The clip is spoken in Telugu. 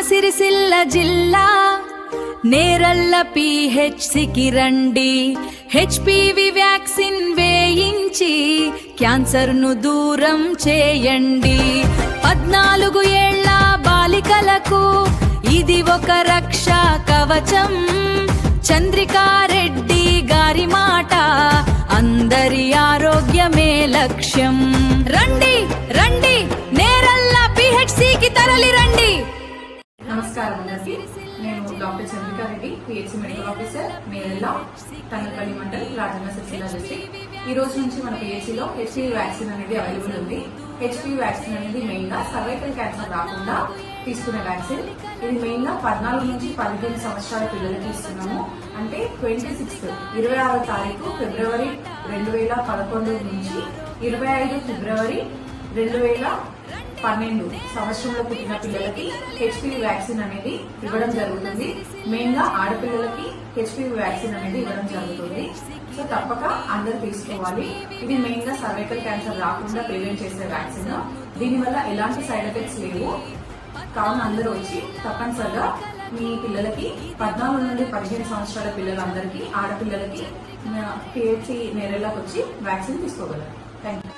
సిరిసిల్ల జిల్లా నేరల్ల పిహెచ్సికి రండి. హెచ్పివి వ్యాక్సిన్ వేయించి క్యాన్సర్ ను దూరం చేయండి. 14 ఏళ్ల బాలికలకు ఇది ఒక రక్షా కవచం. చంద్రికారెడ్డి గారి మాట, అందరి ఆరోగ్యమే లక్ష్యం. రండి రండి నేరల్ల పిహెచ్సికి తరలి రండి. నమస్కారం అందరికీ. నేను doctor Chandrika Reddy, PHC medical officer, Neralla, Thangapalli mandal, Rajanna Sircilla district. ఈ రోజు నుంచి మన పిహెచ్సిలో హెచ్పివి వ్యాక్సిన్ అనేది అవైలబుల్ ఉంది. హెచ్పివి వ్యాక్సిన్ అనేది మెయిన్ గా సర్వైకల్ క్యాన్సర్ రాకుండా తీసుకునే వ్యాక్సిన్. ఇది మెయిన్ గా 14 నుంచి 15 సంవత్సరాల పిల్లలకి ఇస్తున్నాము. అంటే 26వ తారీఖు ఫిబ్రవరి 2011 నుంచి 25 ఫిబ్రవరి 2012 సంవత్సరంలో పుట్టిన పిల్లలకి హెచ్పివి వ్యాక్సిన్ అనేది ఇవ్వడం జరుగుతుంది. మెయిన్ గా ఆడపిల్లలకి హెచ్పివి వ్యాక్సిన్ అనేది ఇవ్వడం జరుగుతుంది. సో తప్పక అందరు తీసుకోవాలి. ఇది మెయిన్ గా సర్వైకల్ క్యాన్సర్ రాకుండా ప్రివెంట్ చేసే వ్యాక్సిన్. దీనివల్ల ఎలాంటి సైడ్ ఎఫెక్ట్స్ లేవు. కావున అందరూ వచ్చి తప్పనిసరిగా మీ పిల్లలకి 14 నుండి 15 సంవత్సరాల పిల్లలందరికీ, ఆడపిల్లలకి పిహెచ్సి నేరళ్ళకి వచ్చి వ్యాక్సిన్ తీసుకోగలరు. Thank you.